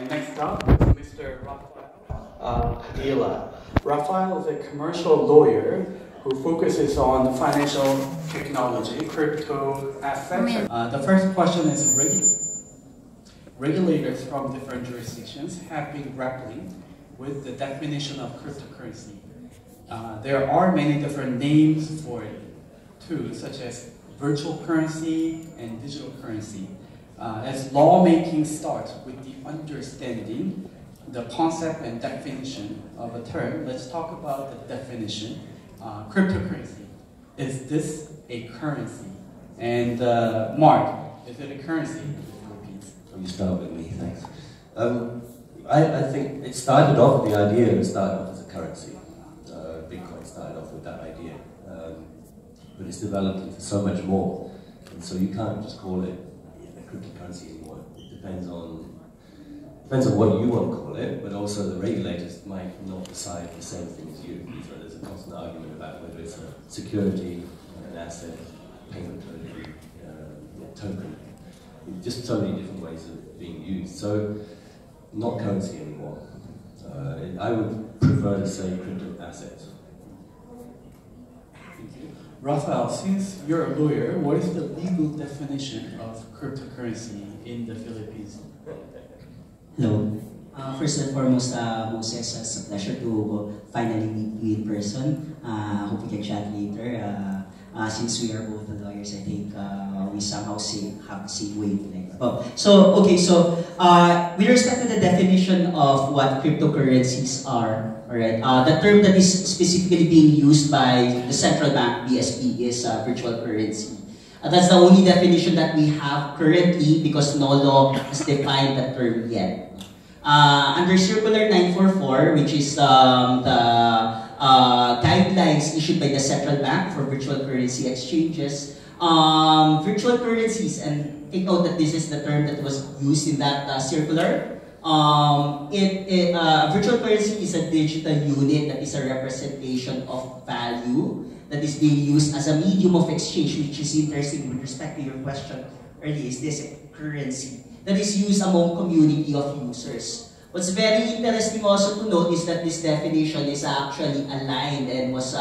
next up is Mr. Rafael Padilla. Rafael is a commercial lawyer who focuses on financial technology, crypto assets. The first question is regulators from different jurisdictions have been grappling with the definition of cryptocurrency. There are many different names for it too, such as virtual currency and digital currency. As lawmaking starts with the understanding the concept and definition of a term, let's talk about the definition. Cryptocurrency. Is this a currency? And Mark, is it a currency in the Philippines? You start with me, thanks. I think it started off, the idea started off as a currency. Bitcoin started off with that idea. But it's developed into so much more. And so you can't just call it a cryptocurrency anymore. It depends on what you want to call it, but also the regulators might not decide the same thing as you. So there's a constant argument about whether it's a security, an asset, payment token. Just so many different ways of being used. So, not currency anymore. I would prefer to say crypto assets. Thank you. Rafael, since you're a lawyer, what is the legal definition of cryptocurrency in the Philippines? Hello. First and foremost, Moses, it's a pleasure to finally meet you in person. Hope we can chat later. Since we are both the lawyers, I think we somehow have the same wavelength. So with respect to the definition of what cryptocurrencies are, alright, the term that is specifically being used by the central bank, BSP, is virtual currency. That's the only definition that we have currently because no law has defined the term yet. Under Circular 944, which is the guidelines issued by the central bank for virtual currency exchanges, virtual currencies, and take note that this is the term that was used in that circular. Virtual currency is a digital unit that is a representation of value that is being used as a medium of exchange, which is interesting with respect to your question earlier. Is this a currency that is used among community of users? What's very interesting also to note is that this definition is actually aligned and was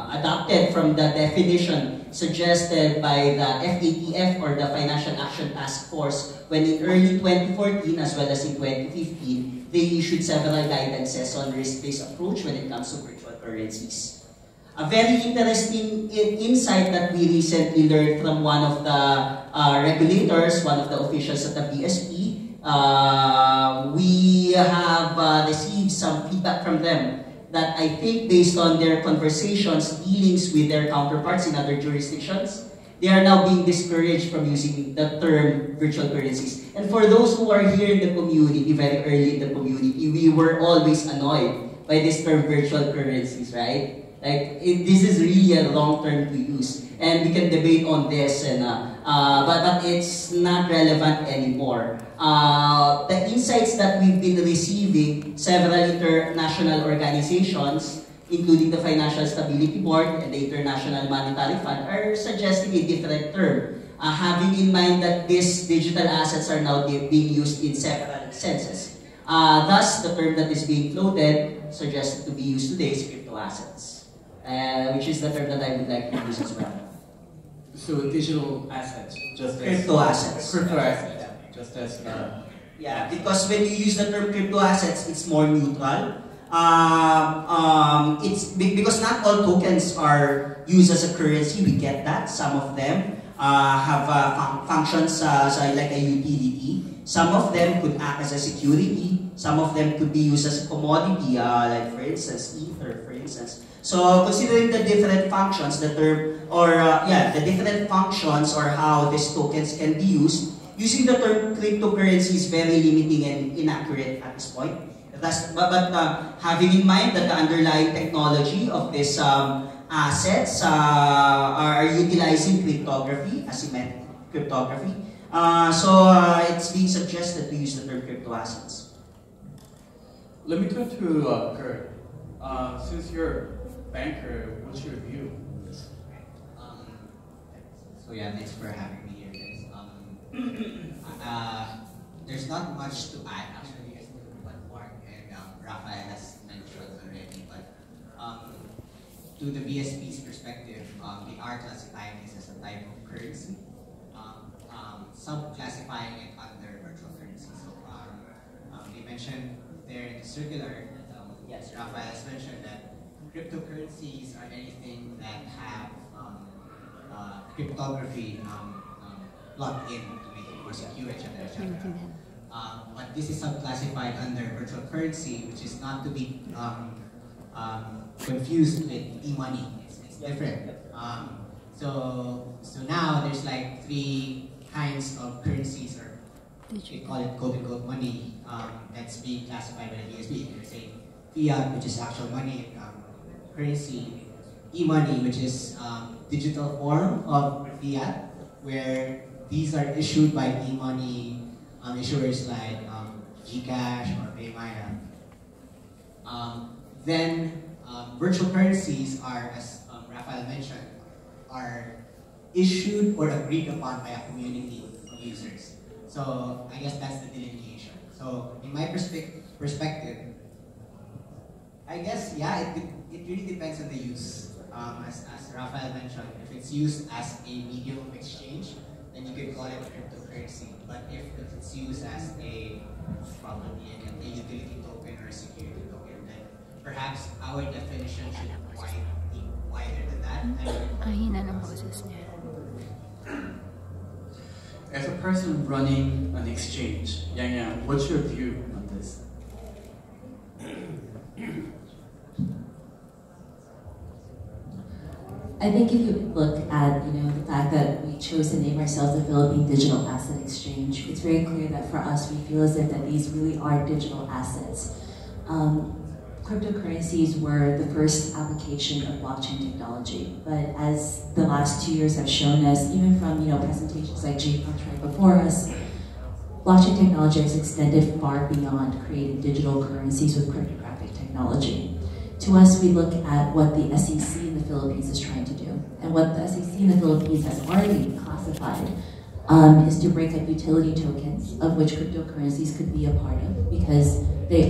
adopted from the definition suggested by the FATF, or the Financial Action Task Force, when in early 2014 as well as in 2015, they issued several guidances on risk-based approach when it comes to virtual currencies. A very interesting insight that we recently learned from one of the regulators, one of the officials at the BSP, we have received some feedback from them that I think, based on their conversations, dealings with their counterparts in other jurisdictions, they are now being discouraged from using the term virtual currencies. And for those who are here in the community, very early in the community, we were always annoyed by this term virtual currencies, right? Like, this is really a long term to use, and we can debate on this, and but it's not relevant anymore. The insights that we've been receiving, several international organizations, including the Financial Stability Board and the International Monetary Fund, are suggesting a different term, having in mind that these digital assets are now being used in several senses. Thus, the term that is being floated, suggested to be used today, is crypto assets, which is the term that I would like to use as well. So digital assets, just crypto assets. Crypto assets. Just as yeah, because when you use the term crypto assets, it's more neutral. It's because not all tokens are used as a currency. We get that. Some of them have functions like a utility. Some of them could act as a security. Some of them could be used as a commodity, like for instance, Ether, for instance. So considering the different functions, the term, or the different functions or how these tokens can be used, using the term cryptocurrency is very limiting and inaccurate at this point. But having in mind that the underlying technology of these assets are utilizing cryptography, asymmetric cryptography, so it's being suggested to use the term crypto assets. Let me turn to Kurt. Since you're a banker, what's your view on this? So yeah, thanks for having me here, guys. there's not much to add actually as to what Mark and Rafael has mentioned already, but to the BSP's perspective, they are classifying this as a type of currency, sub-classifying it under virtual currency. So they mentioned there in the circular, yes, Rafael has mentioned that cryptocurrencies are anything that have cryptography plugged in to make it more secure, etc. But this is sub-classified under virtual currency, which is not to be confused with e-money. It's different. So now there's like 3 kinds of currencies, or they call it quote-unquote money, that's being classified by the BSP. They're saying fiat, which is actual money, currency, e-money, which is digital form of fiat, where these are issued by e-money issuers like Gcash or Paymaya. Then virtual currencies are, as Rafael mentioned, are issued or agreed upon by a community of users. So I guess that's the delineation. So in my perspective, I guess, yeah, it really depends on the use. As Rafael mentioned, if it's used as a medium of exchange, then you could call it cryptocurrency. But if it's used as probably a utility token or a security token, then perhaps our definition should be wider than that. As a person running an exchange, Yang, what's your view on this? I think if you look at the fact that we chose to name ourselves the Philippine Digital Asset Exchange, it's very clear that for us we feel as if that these really are digital assets. Cryptocurrencies were the first application of blockchain technology, but as the last 2 years have shown us, even from presentations like JPOX right before us, blockchain technology has extended far beyond creating digital currencies with cryptographic technology. To us, we look at what the SEC in the Philippines is trying to do. And what the SEC in the Philippines has already classified is to break up utility tokens, of which cryptocurrencies could be a part of, because their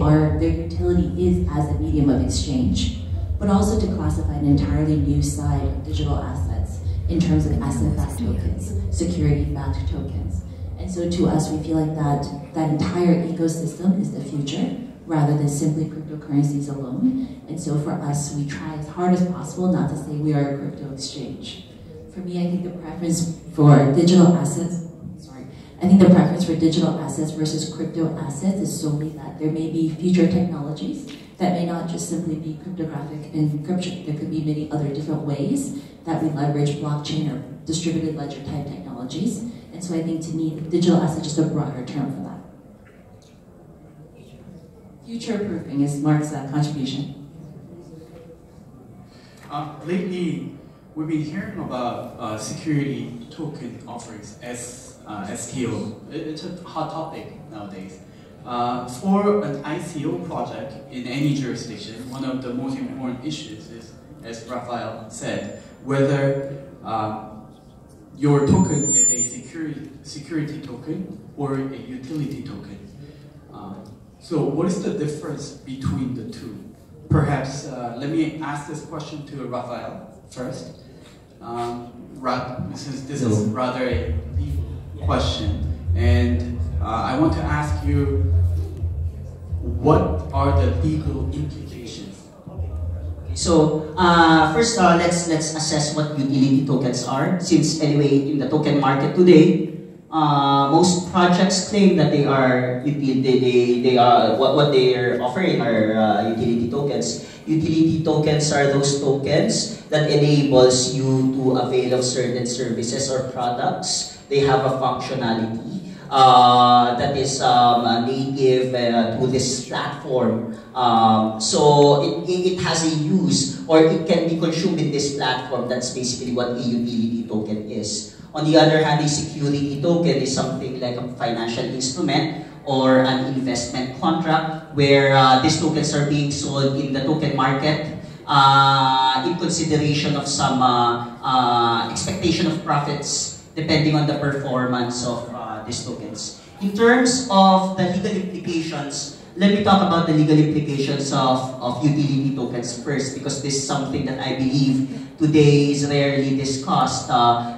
utility is as a medium of exchange, but also to classify an entirely new side of digital assets in terms of asset-backed tokens, security-backed tokens. And so to us, we feel like that entire ecosystem is the future, rather than simply cryptocurrencies alone. And so for us, we try as hard as possible not to say we are a crypto exchange. For me, I think the preference for digital assets, versus crypto assets is solely that there may be future technologies that may not just simply be cryptographic encryption. There could be many other different ways that we leverage blockchain or distributed ledger type technologies. And so I think to me, digital asset is just a broader term for that. Future-proofing is Mark's contribution. Lately, we've been hearing about security token offerings, STO. It's a hot topic nowadays. For an ICO project in any jurisdiction, one of the most important issues is, as Rafael said, whether your token is a security token or a utility token. So what is the difference between the two? Perhaps, let me ask this question to Rafael first. Since this is rather a deep question, and I want to ask you, what are the legal implications? So first, let's assess what utility tokens are. Since anyway, in the token market today, most projects claim that they are what they are offering are utility tokens. Utility tokens are those tokens that enables you to avail of certain services or products. They have a functionality that is native to this platform. So it has a use, or it can be consumed in this platform. That's basically what a utility token is. On the other hand, a security token is something like a financial instrument or an investment contract where these tokens are being sold in the token market in consideration of some expectation of profits depending on the performance of these tokens. In terms of the legal implications, let me talk about the legal implications of utility tokens first, because this is something that I believe today is rarely discussed.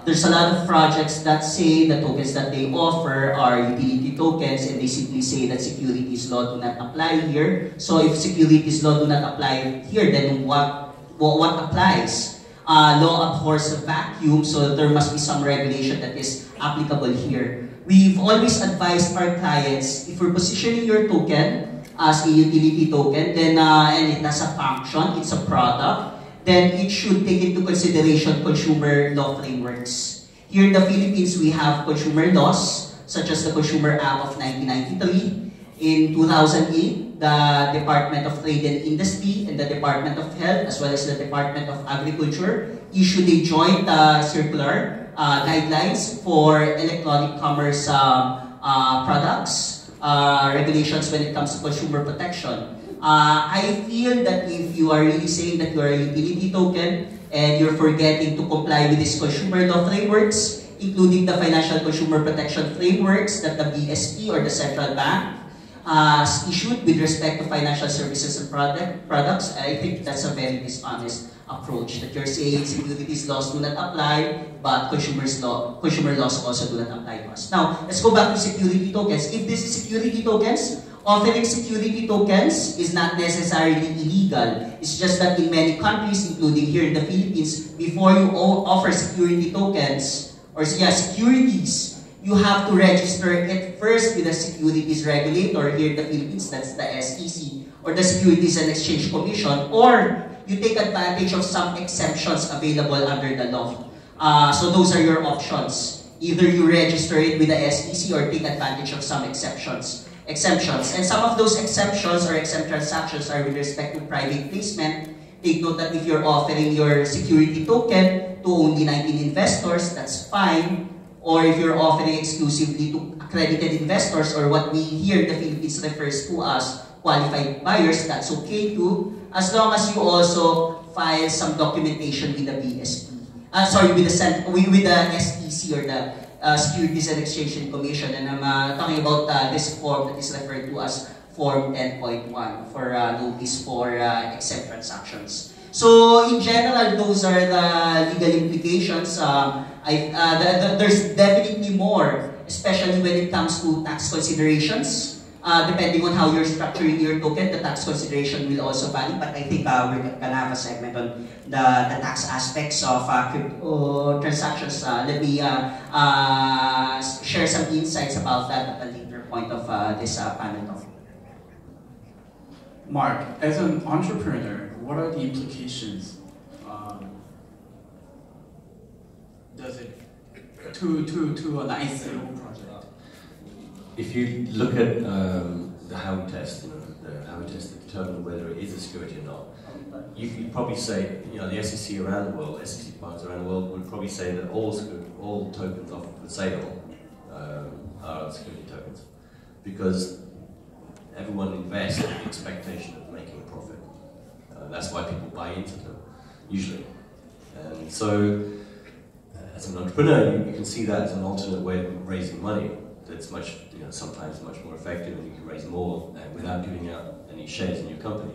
There's a lot of projects that say the tokens that they offer are utility tokens, and they simply say that securities law do not apply here. So if securities law do not apply here, then what applies? Law abhors a vacuum, so there must be some regulation that is applicable here. We've always advised our clients, if we're positioning your token as a utility token, then and it has a function, it's a product, then it should take into consideration consumer law frameworks. Here in the Philippines, we have consumer laws, such as the Consumer Act of 1993. In 2008, the Department of Trade and Industry and the Department of Health, as well as the Department of Agriculture, issued a joint circular guidelines for electronic commerce products, regulations when it comes to consumer protection. I feel that if you are really saying that you are a utility token and you're forgetting to comply with these consumer law frameworks, including the financial consumer protection frameworks that the BSP or the central bank has issued with respect to financial services and products, I think that's a very dishonest approach, that you're saying securities laws do not apply, but consumer laws also do not apply to us. Now, let's go back to security tokens. If this is security tokens, offering security tokens is not necessarily illegal. It's just that in many countries, including here in the Philippines, before you offer security tokens, or securities, you have to register it first with the securities regulator. Here in the Philippines, that's the SEC, or the Securities and Exchange Commission, or you take advantage of some exemptions available under the law. So those are your options. Either you register it with the SEC or take advantage of some exemptions. And some of those exemptions or exempt transactions are with respect to private placement. Take note that if you're offering your security token to only 19 investors, that's fine. Or if you're offering exclusively to accredited investors, or what we here in the Philippines refers to as qualified buyers, that's okay too, as long as you also file some documentation with the BSP. With the SEC, or the Securities and Exchange Commission. And I'm talking about this form that is referred to as Form 10.1 for notice for exempt transactions. So in general, those are the legal implications. There's definitely more, especially when it comes to tax considerations. Depending on how you're structuring your token, the tax consideration will also vary. But I think we're gonna have a segment on the tax aspects of crypto transactions. Let me share some insights about that at a later point of this panel talk. Mark, as an entrepreneur, what are the implications? Does it to an ICO project? If you look at the Howey test, the Howey test to determine whether it is a security or not, you'd probably say, the SEC around the world, SEC partners around the world would probably say that all tokens offered for sale are security tokens, because everyone invests with the expectation of making a profit. That's why people buy into them, usually. And so, as an entrepreneur, you can see that as an alternate way of raising money. That's much, sometimes much more effective, and you can raise more without giving out any shares in your company.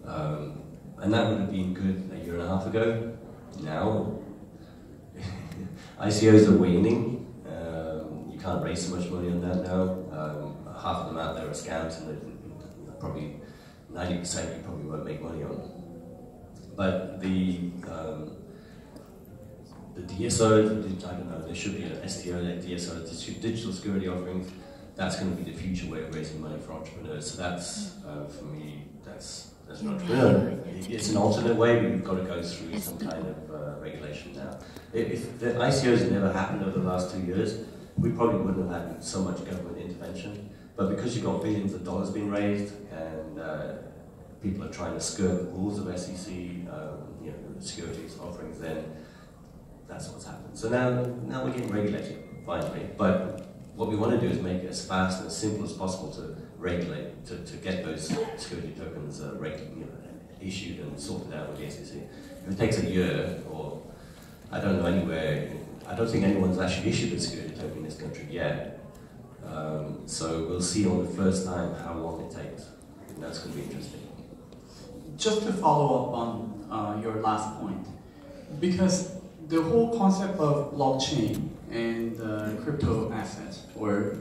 And that would have been good a year and a half ago. Now, ICOs are waning. You can't raise so much money on that now. Half of them out there are scams, and probably 90% you probably won't make money on. But the DSO, I don't know, there should be an STO, like DSO, digital security offerings. That's going to be the future way of raising money for entrepreneurs. So that's, for me, that's as an entrepreneur, it's an alternate way, but you've got to go through some kind of regulation now. If the ICOs had never happened over the last 2 years, we probably wouldn't have had so much government intervention. But because you've got billions of dollars being raised, and people are trying to skirt the rules of SEC, securities offerings, then that's what's happened. So now we're getting regulated, finally. But what we want to do is make it as fast and as simple as possible to regulate, to get those security tokens issued and sorted out with the SEC. If it takes a year, or I don't know anywhere, I don't think anyone's actually issued a security token in this country yet. So we'll see on the first time how long it takes. And that's going to be interesting. Just to follow up on your last point, because the whole concept of blockchain and crypto assets or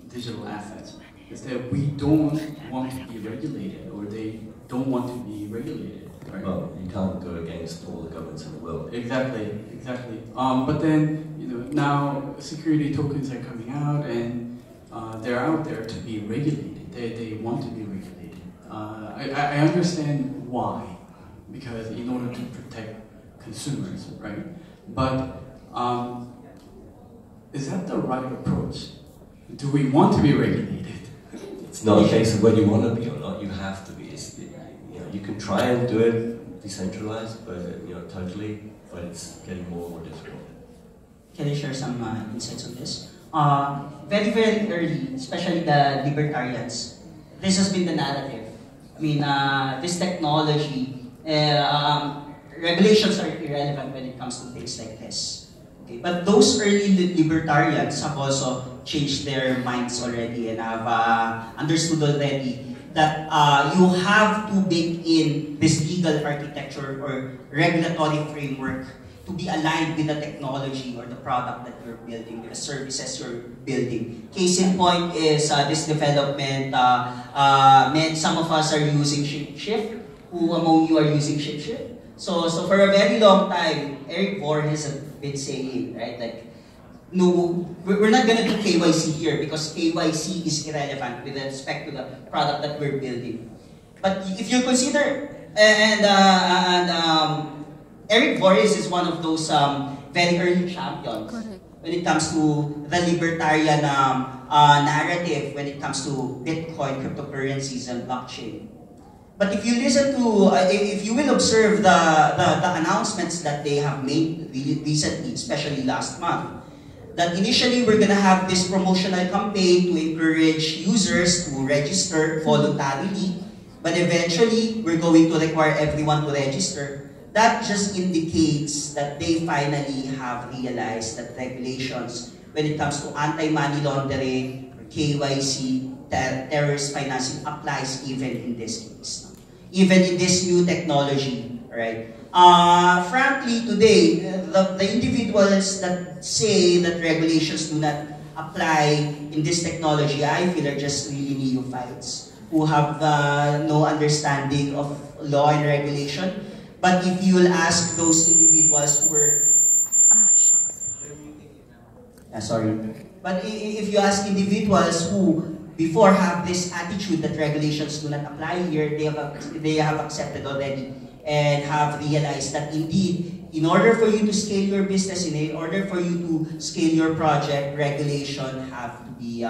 digital assets is that we don't want to be regulated, or they don't want to be regulated. Right? Well, you can't go against all the governments in the world. Exactly. But then, now security tokens are coming out, and they're out there to be regulated. They want to be regulated. I understand why, because in order to protect consumers, right? But is that the right approach? Do we want to be regulated? It's not a case of whether you want to be or not. You have to be. You can try and do it decentralized, but totally. But it's getting more and more difficult. Can I share some insights on this? Very, very early, especially the libertarians, this has been the narrative. I mean, this technology, regulations are irrelevant when it comes to things like this. Okay? But those early libertarians have also changed their minds already and have understood already that you have to bake in this legal architecture or regulatory framework to be aligned with the technology or the product that you're building, with the services you're building. Case in point is this development. Some of us are using Shapeshift. Who among you are using Shapeshift? So for a very long time, Eric Voorhees has been saying, right, like, no, we're not going to do KYC here because KYC is irrelevant with respect to the product that we're building. But if you consider, Eric Voorhees is one of those very early champions when it comes to the libertarian narrative, when it comes to Bitcoin, cryptocurrencies, and blockchain. But if you listen to, if you will observe the announcements that they have made recently, especially last month, that initially we're going to have this promotional campaign to encourage users to register voluntarily, but eventually we're going to require everyone to register. That just indicates that they finally have realized that regulations when it comes to anti-money laundering, KYC, terrorist financing applies even in this case. Even in this new technology, right? Frankly, today, the individuals that say that regulations do not apply in this technology, I feel are just really neophytes who have no understanding of law and regulation. But if you will ask those individuals who were... sorry. But if you ask individuals who before have this attitude that regulations do not apply here, they have accepted already and have realized that indeed, in order for you to scale your business, in order for you to scale your project, regulation have to be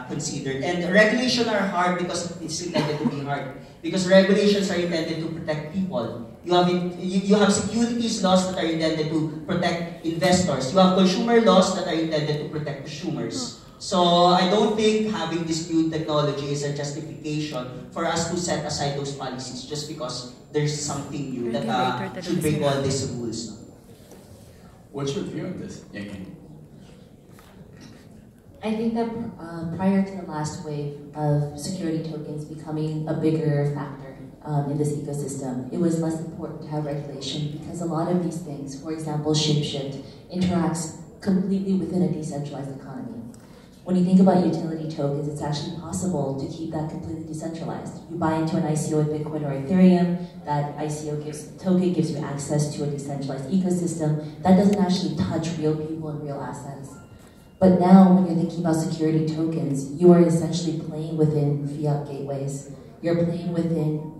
considered. And regulation are hard because it's intended to be hard. Because regulations are intended to protect people. You have securities laws that are intended to protect investors. You have consumer laws that are intended to protect consumers. So I don't think having this new technology is a justification for us to set aside those policies just because there's something new that should break all these rules. What's your view on this, Yakin? I think that prior to the last wave of security tokens becoming a bigger factor in this ecosystem, it was less important to have regulation because a lot of these things, for example, Shapeshift, interacts completely within a decentralized economy. When you think about utility tokens, it's actually possible to keep that completely decentralized. You buy into an ICO with Bitcoin or Ethereum, that token gives you access to a decentralized ecosystem. That doesn't actually touch real people and real assets. But now, when you're thinking about security tokens, you are essentially playing within fiat gateways. You're playing within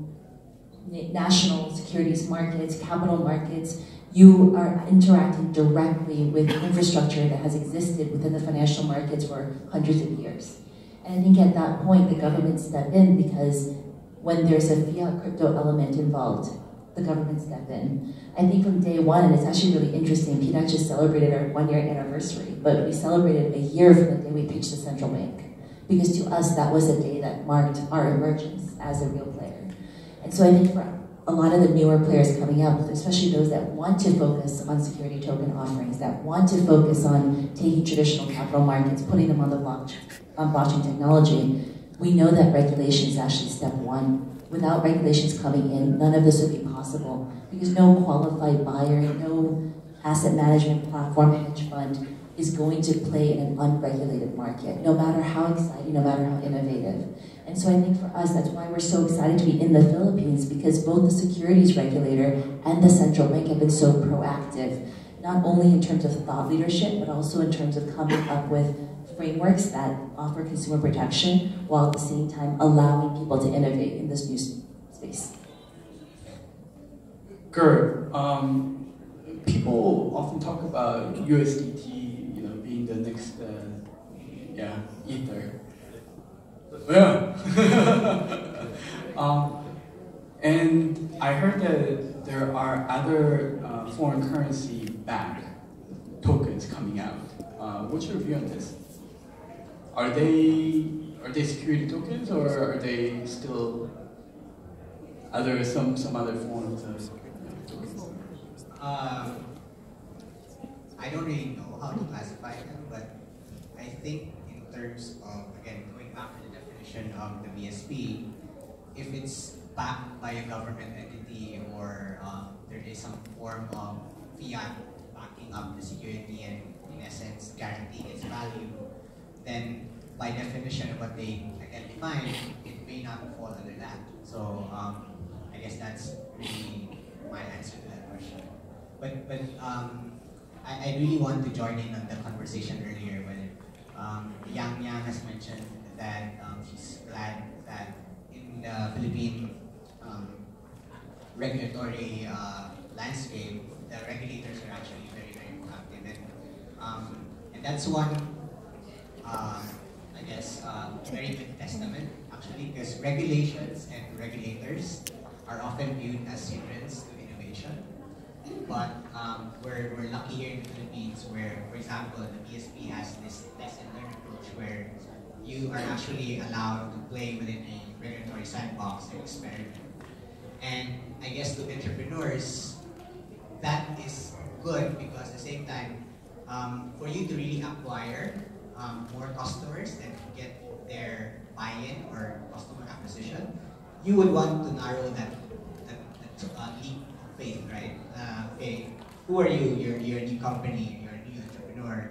national securities markets, capital markets. You are interacting directly with infrastructure that has existed within the financial markets for hundreds of years. And I think at that point, the government step in because when there's a fiat crypto element involved, the government step in. I think from day one, and it's actually really interesting, PNAC just celebrated our 1-year anniversary, but we celebrated a year from the day we pitched the central bank. Because to us, that was a day that marked our emergence as a real player. And so I think for a lot of the newer players coming up, especially those that want to focus on security token offerings, that want to focus on taking traditional capital markets, putting them on the blockchain technology, we know that regulation is actually step one. Without regulations coming in, none of this would be possible because no qualified buyer, no asset management platform, hedge fund is going to play in an unregulated market, no matter how exciting, no matter how innovative. And so I think for us, that's why we're so excited to be in the Philippines, because both the securities regulator and the central bank have been so proactive, not only in terms of thought leadership, but also in terms of coming up with frameworks that offer consumer protection while at the same time allowing people to innovate in this new space. Gerd, people often talk about USDT, being the next, Ether. Yeah. And I heard that there are other foreign currency backed tokens coming out. What's your view on this? Are they security tokens, or are they still some other forms of tokens? I don't really know how to classify them, but I think in terms of, again, going back to the definition of the BSP, if it's backed by a government entity or there is some form of fiat backing up the security and, in essence, guaranteeing its value, then by definition of what they define, it may not fall under that. So I guess that's really my answer to that question. But I really want to join in on the conversation earlier when Yang has mentioned that she's glad that in the Philippine regulatory landscape, the regulators are actually very, very proactive. And that's one, I guess, very good testament, actually, because regulations and regulators are often viewed as hindrance to innovation. But we're lucky here in the Philippines where, for example, the BSP has this test and learn approach where you are actually allowed to play within a regulatory sandbox and experiment. And I guess to entrepreneurs, that is good because at the same time, for you to really acquire more customers and get their buy-in or customer acquisition, you would want to narrow that leap of faith, right? Okay, who are you? You're a new company, you're a new entrepreneur.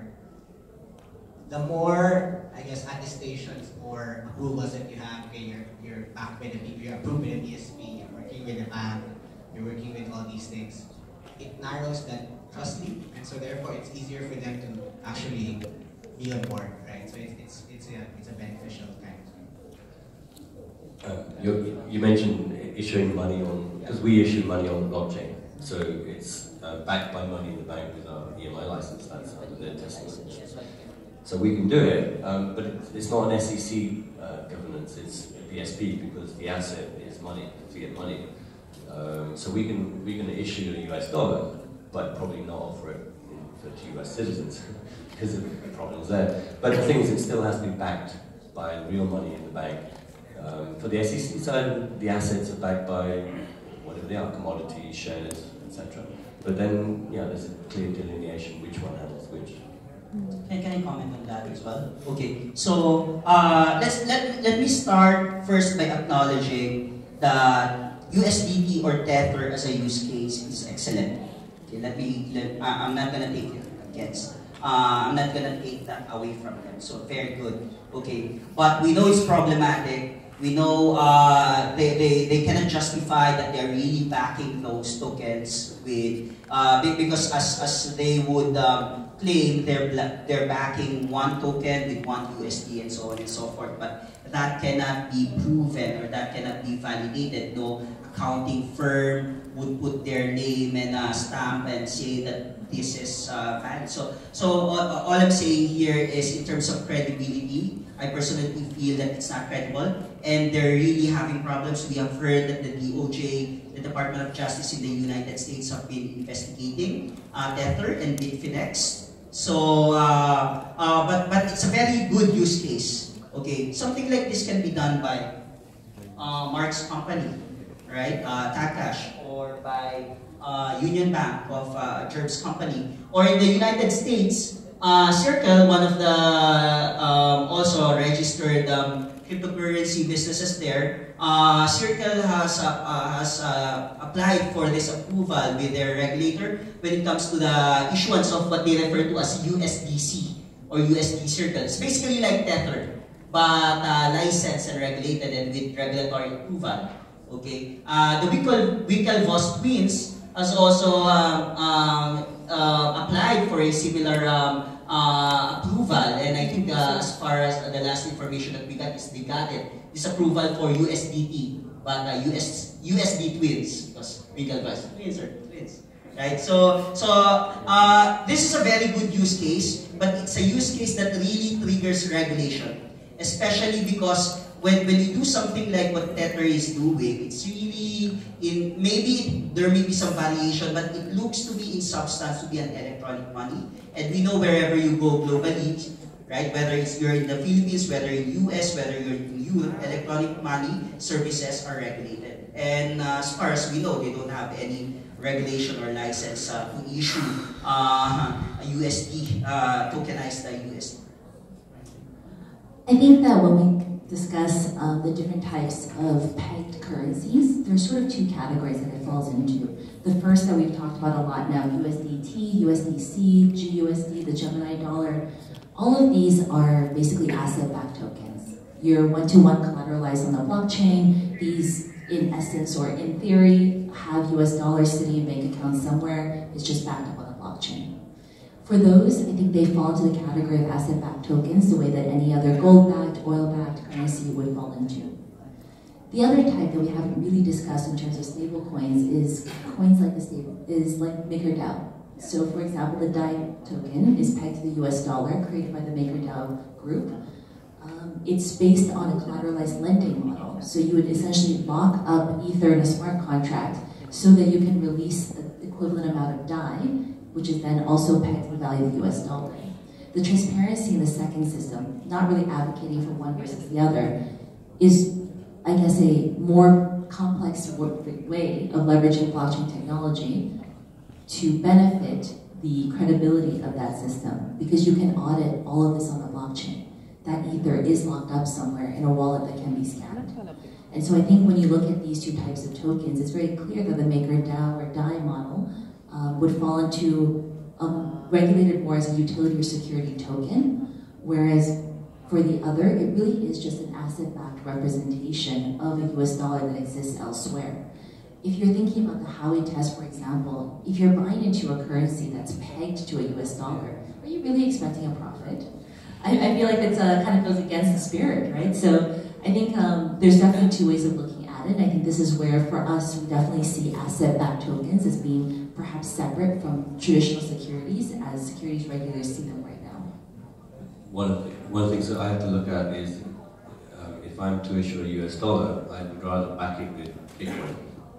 The more, I guess, attestations or approvals that you have, okay, you're backed by you're approved by the BSP, you're working with the bank, you're working with all these things. It narrows that trust leap, and so therefore it's easier for them to actually be on board, right? So it's a beneficial kind of thing. You mentioned issuing money on, because we issue money on the blockchain, so it's backed by money in the bank with our EMI license. That's under their testing. So we can do it, but it's not an SEC governance. It's a BSP because the asset is money, fiat money. So we can issue a US dollar, but probably not offer it to US citizens because of the problems there. But the thing is, it still has to be backed by real money in the bank. For the SEC side, the assets are backed by whatever they are, commodities, shares, etc. But then, yeah, there's a clear delineation which one handles which. Can I comment on that as well? Okay, so let me start first by acknowledging that USDT or Tether as a use case is excellent. Okay, I'm not gonna take it against. I'm not gonna take that away from them. So very good. Okay, but we know it's problematic. We know they cannot justify that they're really backing those tokens with because as they would claim they're backing one token with one USD and so on and so forth, but that cannot be proven or that cannot be validated. No accounting firm would put their name and stamp and say that this is valid. So all I'm saying here is in terms of credibility, I personally feel that it's not credible and they're really having problems. We have heard that the DOJ, the Department of Justice in the United States, have been investigating Tether and Bitfinex. So, but it's a very good use case. Okay, something like this can be done by Mark's company, right? Takash, or by Union Bank of Jerb's company, or in the United States, Circle, one of the also registered cryptocurrency businesses there, Circle has applied for this approval with their regulator when it comes to the issuance of what they refer to as USDC or USD Circle. It's basically like Tether, but licensed and regulated and with regulatory approval. Okay, the Winklevoss twins has also applied for a similar approval, and I think as far as the last information that we got is they got it. This approval for USDT, but USD twins, because Winklevoss twins are twins, right? So this is a very good use case, but it's a use case that really triggers regulation, especially because when you do something like what Tether is doing, it's really maybe there may be some variation, but it looks to be in substance to be an electronic money. And we know wherever you go globally, right? Whether you're in the Philippines, whether in US, whether you're in Europe, electronic money services are regulated. And as far as we know, they don't have any regulation or license to issue a USD, tokenized USD. I think that when we discuss the different types of pegged currencies, there's sort of two categories that it falls into. The first that we've talked about a lot now, USDT, USDC, GUSD, the Gemini dollar, all of these are basically asset-backed tokens. You're one-to-one collateralized on the blockchain. These, in essence or in theory, have US dollars sitting in bank accounts somewhere. It's just backed up on the blockchain. For those, I think they fall into the category of asset-backed tokens, the way that any other gold-backed, oil-backed currency would fall into. The other type that we haven't really discussed in terms of stable coins is coins like MakerDAO. So, for example, the DAI token is pegged to the US dollar, created by the MakerDAO group. It's based on a collateralized lending model. So you would essentially lock up Ether in a smart contract so that you can release the equivalent amount of DAI, which is then also pegged to the value of the US dollar. The transparency in the second system, not really advocating for one versus the other, is, I guess, a more complex way of leveraging blockchain technology to benefit the credibility of that system, because you can audit all of this on the blockchain. That Ether is locked up somewhere in a wallet that can be scanned. And so I think when you look at these two types of tokens, it's very clear that the MakerDAO or DAI model would fall into regulated more as a utility or security token, whereas for the other, it really is just an asset-backed representation of a US dollar that exists elsewhere. If you're thinking about the Howey test, for example, if you're buying into a currency that's pegged to a US dollar, are you really expecting a profit? I feel like it's kind of goes against the spirit, right? So I think there's definitely two ways of looking at it. I think this is where, for us, we definitely see asset-backed tokens as being perhaps separate from traditional securities, as securities regulators see them right now. One of the things that I have to look at is if I'm to issue a US dollar, I would rather back it with Bitcoin,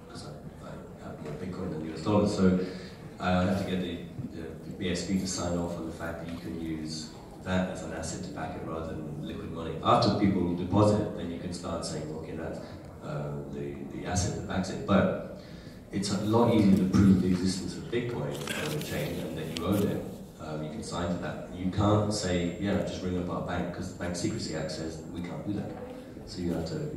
because I have more Bitcoin than US dollars. So I have to get the BSB to sign off on the fact that you can use that as an asset to back it rather than liquid money. After people deposit it, then you can start saying, okay, that's the asset that backs it. But it's a lot easier to prove the existence of Bitcoin on the chain and that you own it. You can sign to that. You can't say, yeah, just ring up our bank, because Bank Secrecy Act says we can't do that. So you have to,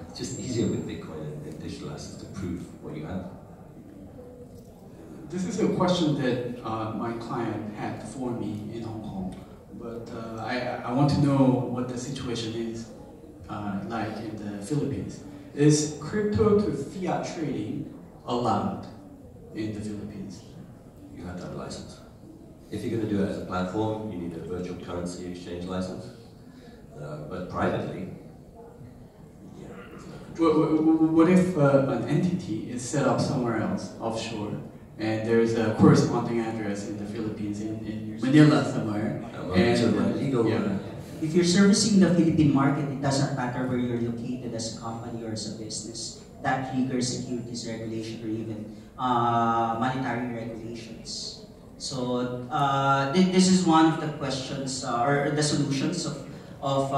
it's just easier with Bitcoin and digital assets to prove what you have. This is a question that my client had for me in Hong Kong, but I want to know what the situation is like in the Philippines. Is crypto to fiat trading allowed in the Philippines? You have to have a license. If you're going to do it as a platform, you need a virtual currency exchange license. But privately, yeah. What if an entity is set up somewhere else, offshore, and there's a corresponding address in the Philippines, in Manila somewhere? If you're servicing the Philippine market, it doesn't matter where you're located as a company or as a business. That triggers securities regulation or even monetary regulations. So this is one of the questions or the solutions of of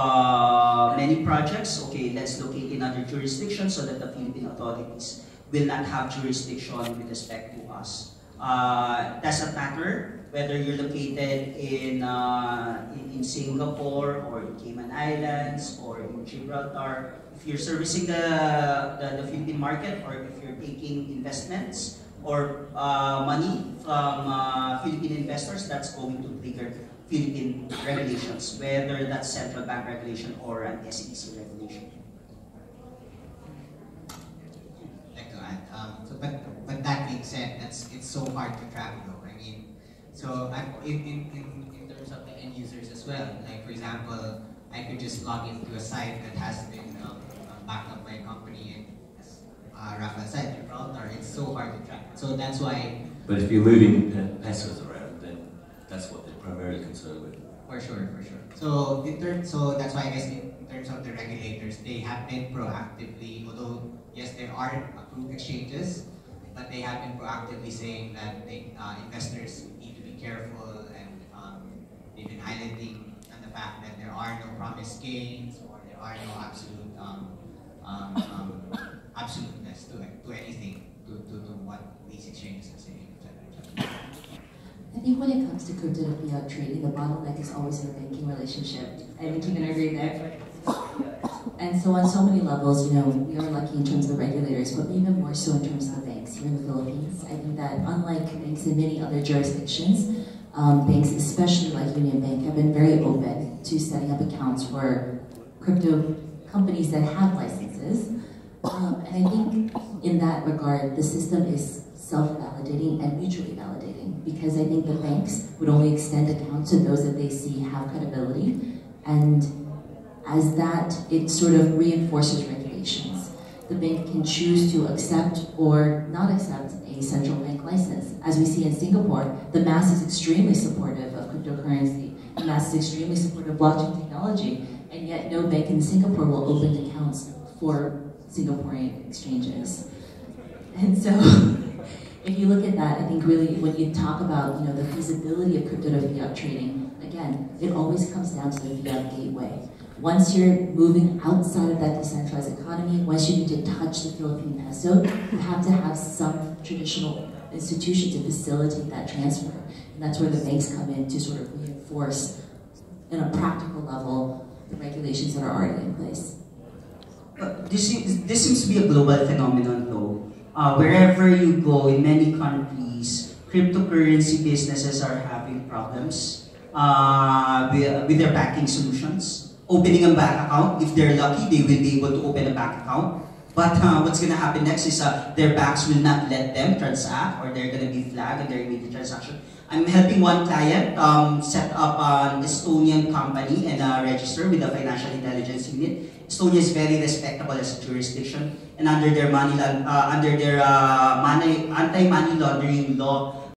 many projects. Okay, let's locate in other jurisdictions so that the Philippine authorities will not have jurisdiction with respect to us. Doesn't matter whether you're located in Singapore or in Cayman Islands or in Gibraltar. If you're servicing the Philippine market, or if you're taking investments or money from Philippine investors, that's going to trigger Philippine regulations, whether that's central bank regulation or an SEC regulation. But that being said, it's so hard to track though. I mean, so in terms of the end users as well. Like for example, I could just log into a site that has been backed up by a company, and as Rafael said, Gibraltar. It's so hard to track. So that's why. But if you're moving pesos around, then that's what they're primarily concerned with. For sure. So that's why I guess in terms of the regulators, they have been proactively, although yes, there are approved exchanges, but they have been proactively saying that investors need to be careful, and they've been highlighting on the fact that there are no promised gains, or there are no absoluteness to anything, to what these exchanges are saying. I think when it comes to crypto to fiat trading, the bottleneck is always the banking relationship. I think you can agree there. And so on so many levels, we are lucky in terms of the regulators, but even more so in terms of the banks here in the Philippines. I think that unlike banks in many other jurisdictions, banks, especially like Union Bank, have been very open to setting up accounts for crypto companies that have licenses. And I think in that regard, the system is self-validating and mutually validating, because I think the banks would only extend accounts to those that they see have credibility, and as that, it sort of reinforces regulations. The bank can choose to accept or not accept a central bank license. As we see in Singapore, the mass is extremely supportive of cryptocurrency. The mass is extremely supportive of blockchain technology, and yet no bank in Singapore will open accounts for Singaporean exchanges. And so, if you look at that, I think really when you talk about the feasibility of crypto to fiat trading, again, it always comes down to the fiat gateway. Once you're moving outside of that decentralized economy, once you need to touch the Philippine peso, you have to have some traditional institution to facilitate that transfer. And that's where the banks come in to sort of reinforce, on a practical level, the regulations that are already in place. This seems to be a global phenomenon though. Wherever you go, in many countries, cryptocurrency businesses are having problems with their banking solutions. Opening a bank account, if they're lucky, they will be able to open a bank account. But what's going to happen next is their banks will not let them transact, or they're going to be flagged in their immediate transaction. I'm helping one client set up an Estonian company and register with the Financial Intelligence Unit. Estonia is very respectable as a jurisdiction, and under their anti-money laundering law,